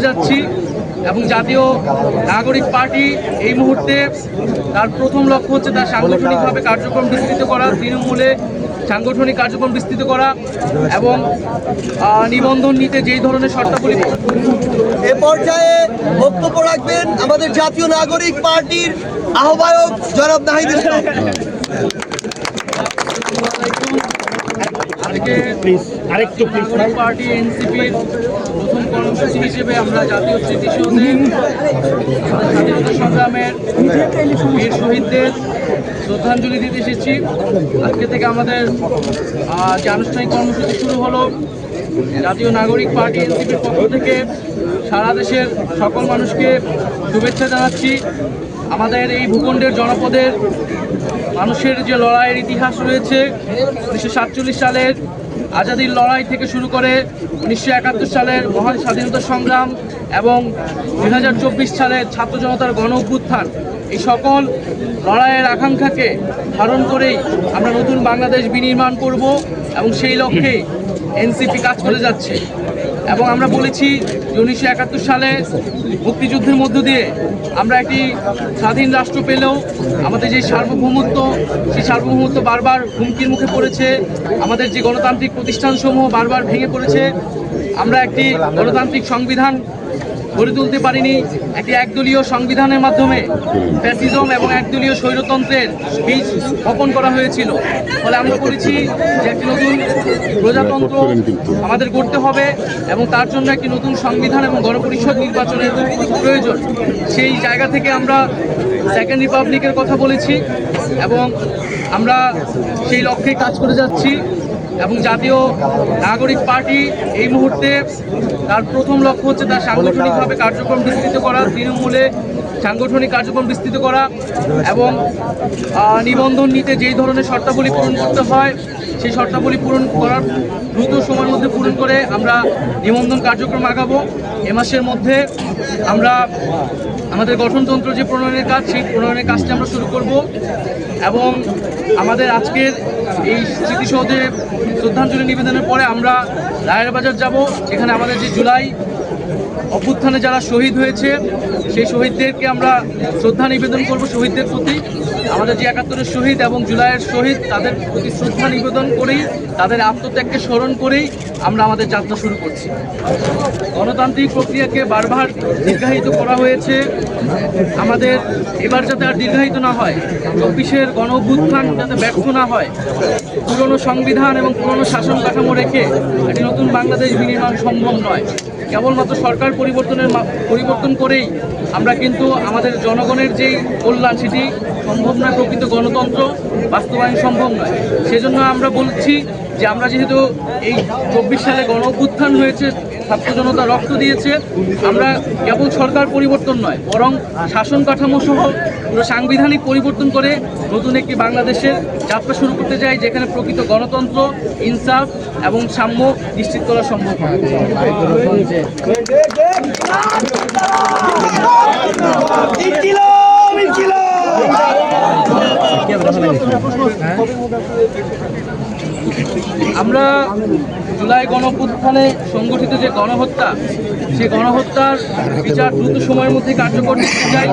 যাচ্ছি এবং জাতীয় নাগরিক পার্টি এই মুহূর্তে তার প্রথম লক্ষ্য হচ্ছে তার সাংগঠনিকভাবে কার্যক্রম বিস্তৃত করা, তৃণমূলে সাংগঠনিক কার্যক্রম বিস্তৃত করা এবং নিবন্ধন নিতে যেই ধরনের শর্তাবলী। এ পর্যায়ে বক্তব্য রাখবেন আমাদের জাতীয় নাগরিক পার্টির আহ্বায়ক জনাব নাহিদ ইসলাম। আজকে নাগরিক পার্টি এনসিপির প্রথম কর্মসূচি হিসেবে আমরা জাতীয় স্মৃতিসৌধে স্বাধীনতা সংগ্রামের বীর শহীদদের শ্রদ্ধাঞ্জলি দিতে এসেছি। আজকে থেকে আমাদের যে আনুষ্ঠানিক কর্মসূচি শুরু হলো, জাতীয় নাগরিক পার্টি এনসিপির পক্ষ থেকে সারা দেশের সকল মানুষকে শুভেচ্ছা জানাচ্ছি। আমাদের এই ভূখণ্ডের জনপদের মানুষের যে লড়াইয়ের ইতিহাস রয়েছে, 1947 সালের আজাদির লড়াই থেকে শুরু করে 1971 সালের মহান স্বাধীনতা সংগ্রাম এবং 2024 সালের ছাত্র জনতার গণ অভ্যুত্থান, এই সকল লড়াইয়ের আকাঙ্ক্ষাকে ধারণ করেই আমরা নতুন বাংলাদেশ বিনির্মাণ করব এবং সেই লক্ষ্যে এনসিপি কাজ করে যাচ্ছে। এবং আমরা বলেছি যে 1971 সালে মুক্তিযুদ্ধের মধ্য দিয়ে আমরা একটি স্বাধীন রাষ্ট্র পেলেও আমাদের যে সার্বভৌমত্ব, সেই সার্বভৌমত্ব বারবার হুমকির মুখে পড়েছে। আমাদের যে গণতান্ত্রিক প্রতিষ্ঠানসমূহ বারবার ভেঙে পড়েছে। আমরা একটি গণতান্ত্রিক সংবিধান গড়ে তুলতে পারিনি। একটি একদলীয় সংবিধানের মাধ্যমে ফ্যাসিজম এবং একদলীয় স্বৈরতন্ত্রের বীজ বপন করা হয়েছিল। ফলে আমরা বলেছি যে একটি নতুন প্রজাতন্ত্র আমাদের করতে হবে এবং তার জন্য একটি নতুন সংবিধান এবং গণপরিষদ নির্বাচনের প্রয়োজন। সেই জায়গা থেকে আমরা সেকেন্ড রিপাবলিকের কথা বলেছি এবং আমরা সেই লক্ষ্যে কাজ করে যাচ্ছি। এবং জাতীয় নাগরিক পার্টি এই মুহূর্তে তার প্রথম লক্ষ্য হচ্ছে তার সাংগঠনিকভাবে কার্যক্রম বিস্তৃত করা, তৃণমূলে সাংগঠনিক কার্যক্রম বিস্তৃত করা এবং নিবন্ধন নিতে যেই ধরনের শর্তাবলী পূরণ করতে হয় সেই শর্তাবলী পূরণ করার দ্রুত সময়ের মধ্যে পূরণ করে আমরা নিবন্ধন কার্যক্রম আগাবো। এ মাসের মধ্যে আমরা আমাদের গঠনতন্ত্র যে প্রণয়নের কাজ, সেই প্রণয়নের কাজটি আমরা শুরু করব এবং আমাদের আজকের এই স্মৃতিসৌধে শ্রদ্ধাঞ্জলি নিবেদনের পরে আমরা রায়ের বাজার যাব, যেখানে আমাদের যে জুলাই অভ্যুত্থানে যারা শহীদ হয়েছে সেই শহীদদেরকে আমরা শ্রদ্ধা নিবেদন করব। শহীদদের প্রতি আমাদের যে 71-এর শহীদ এবং জুলাইয়ের শহীদ, তাদের প্রতি শ্রদ্ধা নিবেদন করেই, তাদের আত্মত্যাগকে স্মরণ করেই আমরা আমাদের যাত্রা শুরু করছি। গণতান্ত্রিক প্রক্রিয়াকে বারবার দীর্ঘায়িত করা হয়েছে। আমাদের এবার যাতে আর দীর্ঘায়িত না হয়, 24-এর গণ অভ্যুত্থান যাতে ব্যর্থ না হয়, পুরনো সংবিধান এবং পুরনো শাসন কাঠামো রেখে একটি নতুন বাংলাদেশ বিনির্মাণ সম্ভব নয়। কেবলমাত্র সরকার পরিবর্তন করেই আমরা কিন্তু আমাদের জনগণের যেই কল্যাণ সেটি সম্ভব নয়, প্রকৃত গণতন্ত্র বাস্তবায়ন সম্ভব নয়। সেজন্য আমরা বলছি যে আমরা যেহেতু এই 24 সালে গণ অভ্যুত্থান হয়েছে, ছাত্র জনতা রক্ত দিয়েছে, আমরা কেবল সরকার পরিবর্তন নয় বরং শাসন কাঠামো সহ পুরো সাংবিধানিক পরিবর্তন করে নতুন একটি বাংলাদেশের যাত্রা শুরু করতে চাই, যেখানে প্রকৃত গণতন্ত্র, ইনসাফ এবং সাম্য নিশ্চিত করা সম্ভব হয়। আমরা জুলাই গণঅভ্যুত্থানে সংগঠিত যে গণহত্যা, সেই গণহত্যার বিচার দ্রুত সময়ের মধ্যে কার্যকর করতে চাই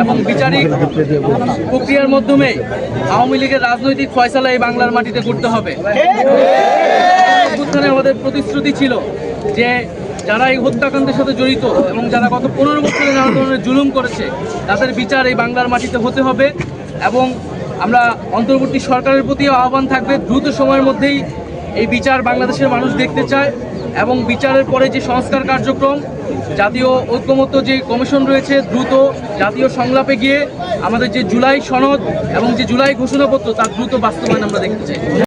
এবং বিচারিক প্রক্রিয়ার মাধ্যমে আওয়ামী লীগের রাজনৈতিক ফয়সালা এই বাংলার মাটিতে করতে হবে। অভ্যুত্থানে আমাদের প্রতিশ্রুতি ছিল যে যারা এই হত্যাকাণ্ডের সাথে জড়িত এবং যারা গত 15 বছরে নানা ধরনের জুলুম করেছে, তাদের বিচার এই বাংলার মাটিতে হতে হবে। এবং আমরা অন্তর্বর্তী সরকারের প্রতিও আহ্বান থাকবে, দ্রুত সময়ের মধ্যেই এই বিচার বাংলাদেশের মানুষ দেখতে চায় এবং বিচারের পরে যে সংস্কার কার্যক্রম, জাতীয় ঐক্যমত্য যে কমিশন রয়েছে, দ্রুত জাতীয় সংলাপে গিয়ে আমাদের যে জুলাই সনদ এবং যে জুলাই ঘোষণাপত্র, তার দ্রুত বাস্তবায়ন আমরা দেখতে চাই।